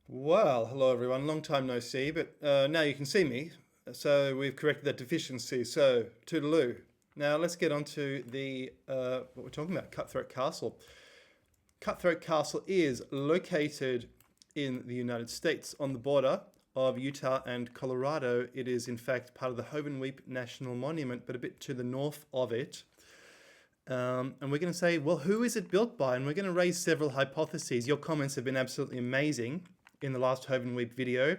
Well, hello everyone. Long time no see, but now you can see me. So we've corrected that deficiency. So toodaloo. Now let's get on to the what we're talking about, Cutthroat Castle. Cutthroat Castle is located in the United States on the border of Utah and Colorado. It is in fact part of the Hovenweep National Monument, but a bit to the north of it. And we're going to say, well, who is it built by? And we're going to raise several hypotheses. Your comments have been absolutely amazing in the last Hovenweep video.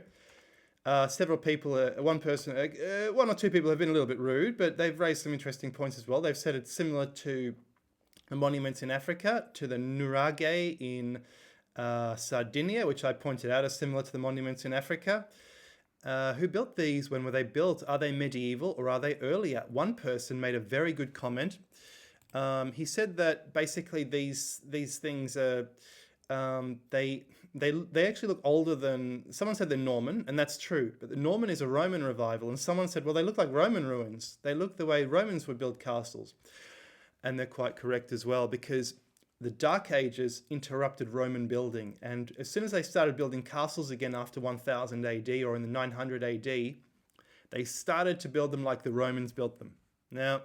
Several people, one or two people have been a little bit rude, but they've raised some interesting points as well. They've said it's similar to the monuments in Africa, to the Nuraghe in Sardinia, which I pointed out are similar to the monuments in Africa. Who built these? When were they built? Are they medieval or are they earlier? One person made a very good comment. He said that basically these things are they actually look older than someone said they're Norman, and that's true. But the Norman is a Roman revival, and someone said, well, they look like Roman ruins. They look the way Romans would build castles, and they're quite correct as well because the Dark Ages interrupted Roman building, and as soon as they started building castles again after 1000 AD or in the 900 AD, they started to build them like the Romans built them. Now,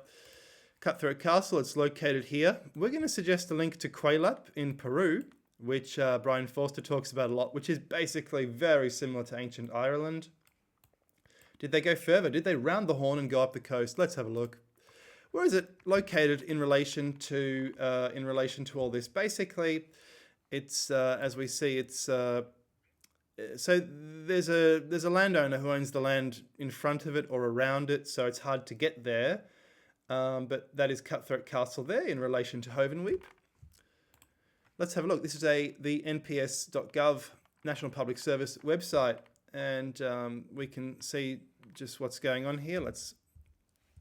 Cutthroat Castle, it's located here. We're going to suggest a link to Quelap in Peru, which Brian Forster talks about a lot, which is basically very similar to ancient Ireland. Did they go further? Did they round the horn and go up the coast? Let's have a look. Where is it located in relation to all this? Basically, it's as we see, it's so there's a landowner who owns the land in front of it or around it, so it's hard to get there. But that is Cutthroat Castle there in relation to Hovenweep. Let's have a look. This is the nps.gov National Public Service website, and we can see just what's going on here. Let's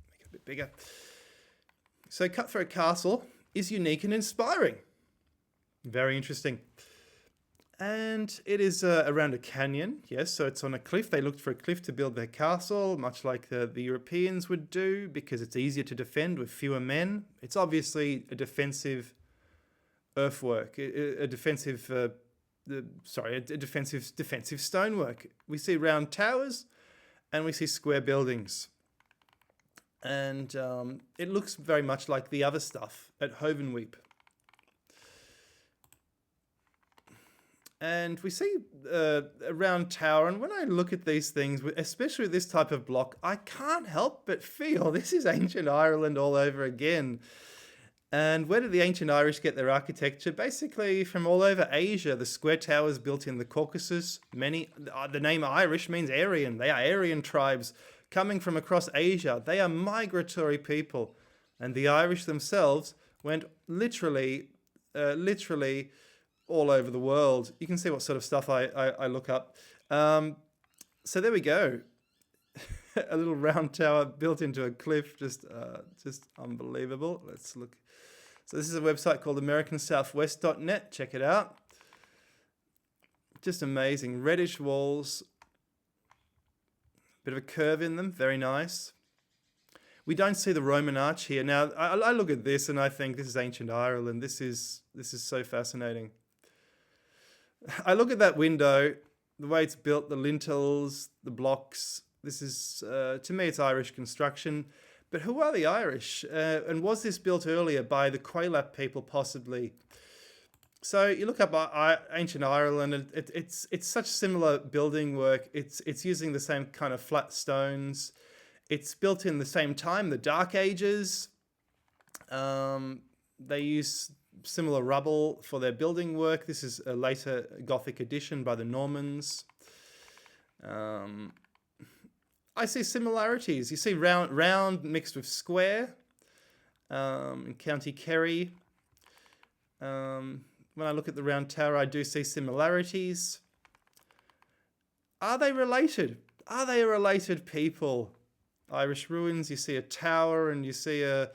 make it a bit bigger. So Cutthroat Castle is unique and inspiring. Very interesting. And it is around a canyon, yes, so it's on a cliff. They looked for a cliff to build their castle, much like the Europeans would do, because it's easier to defend with fewer men. It's obviously a defensive earthwork, a defensive stonework. We see round towers and we see square buildings. And it looks very much like the other stuff at Hovenweep. And we see a round tower, and when I look at these things, especially this type of block, I can't help but feel this is ancient Ireland all over again. And where did the ancient Irish get their architecture? Basically from all over Asia. The square towers built in the Caucasus. The name Irish means Aryan. They are Aryan tribes coming from across Asia. They are migratory people. And the Irish themselves went literally all over the world. You can see what sort of stuff I look up. So there we go. A little round tower built into a cliff, just unbelievable. Let's look. So this is a website called americansouthwest.net. Check it out. Just amazing. Reddish walls. Bit of a curve in them. Very nice. We don't see the Roman arch here. Now, I look at this and I think this is ancient Ireland. This is so fascinating. I look at that window, the way it's built, the lintels, the blocks. This is, to me, it's Irish construction. But who are the Irish? And was this built earlier by the Quelap people, possibly? So you look up ancient Ireland, and it's such similar building work. It's using the same kind of flat stones. It's built in the same time, the Dark Ages. They use similar rubble for their building work. This is a later Gothic addition by the Normans. I see similarities. You see round mixed with square in County Kerry. When I look at the round tower, I do see similarities. Are they related? Are they a related people? Irish ruins, you see a tower and you see a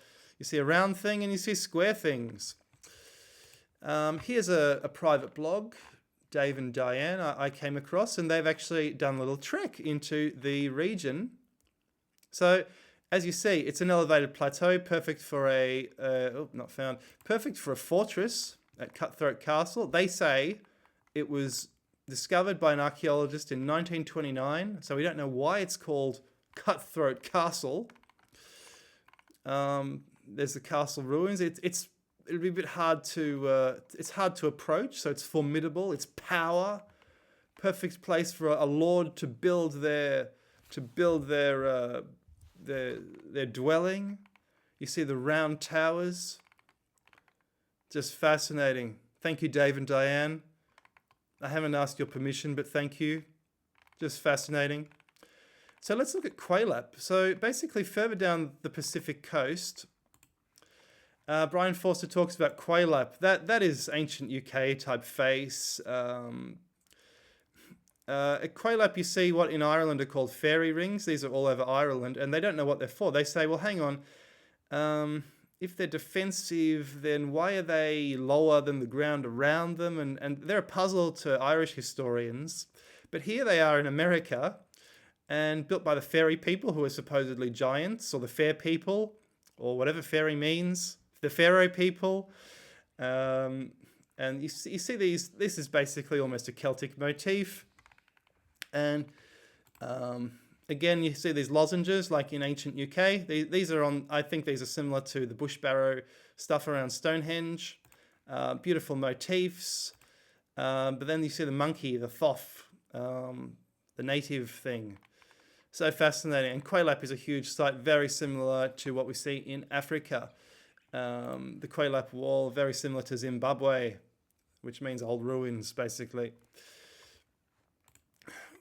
round thing and you see square things. Here's a private blog, Dave and Diane, I came across, and they've actually done a little trek into the region. So, as you see, it's an elevated plateau, perfect for perfect for a fortress at Cutthroat Castle. They say it was discovered by an archaeologist in 1929. So we don't know why it's called Cutthroat Castle. There's the castle ruins. It'll be a bit hard to it's hard to approach. So it's formidable. It's power. Perfect place for a lord to build their dwelling. You see the round towers. Just fascinating. Thank you, Dave and Diane. I haven't asked your permission, but thank you. Just fascinating. So let's look at Quelap. So basically further down the Pacific coast, Brian Forster talks about Quelap. That is ancient UK type face. At Quelap, you see what in Ireland are called fairy rings. These are all over Ireland, and they don't know what they're for. They say, well, hang on. If they're defensive, then why are they lower than the ground around them? And they're a puzzle to Irish historians. But here they are in America, and built by the fairy people who are supposedly giants, or the fair people, or whatever fairy means, the pharaoh people. And you see these, this is basically almost a Celtic motif. And again, you see these lozenges like in ancient UK. These are on, I think these are similar to the bush barrow stuff around Stonehenge. Beautiful motifs. But then you see the monkey, the thoth, the native thing. So fascinating. And Quelap is a huge site, very similar to what we see in Africa. The Quelap wall, very similar to Zimbabwe, which means old ruins, basically.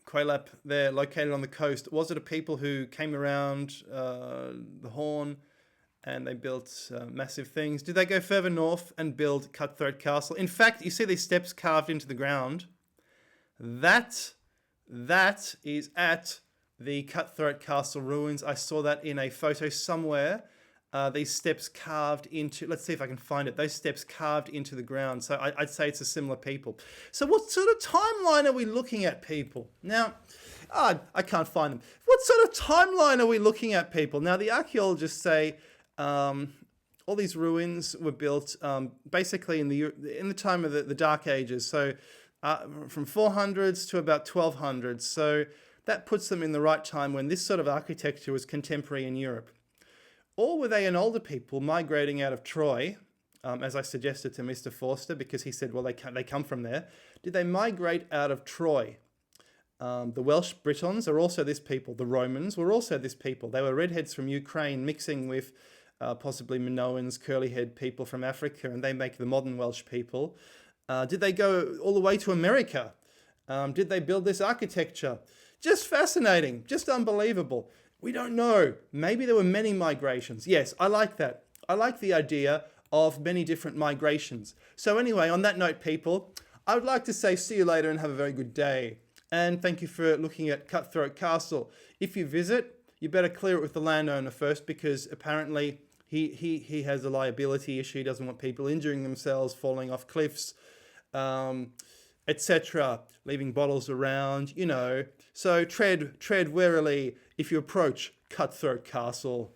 Quelap, they're located on the coast. Was it a people who came around the Horn and they built massive things? Did they go further north and build Cutthroat Castle? In fact, you see these steps carved into the ground. That is at the Cutthroat Castle ruins. I saw that in a photo somewhere. These steps carved into, let's see if I can find it, those steps carved into the ground. So I'd say it's a similar people. So what sort of timeline are we looking at, people? Now, I can't find them. What sort of timeline are we looking at, people? Now, the archaeologists say all these ruins were built basically in the time of the Dark Ages. So from 400s to about 1200s. So that puts them in the right time when this sort of architecture was contemporary in Europe. Or were they an older people migrating out of Troy, as I suggested to Mr. Forster, because he said, well, they come from there. Did they migrate out of Troy? The Welsh Britons are also this people. The Romans were also this people. They were redheads from Ukraine mixing with possibly Minoans, curly-haired people from Africa, and they make the modern Welsh people. Did they go all the way to America? Did they build this architecture? Just fascinating, just unbelievable. We don't know. Maybe there were many migrations. Yes, I like that. I like the idea of many different migrations. So anyway, on that note, people, I would like to say see you later and have a very good day. And thank you for looking at Cutthroat Castle. If you visit, you better clear it with the landowner first, because apparently he has a liability issue. He doesn't want people injuring themselves, falling off cliffs, etc., leaving bottles around, you know. So tread warily if you approach Cutthroat Castle.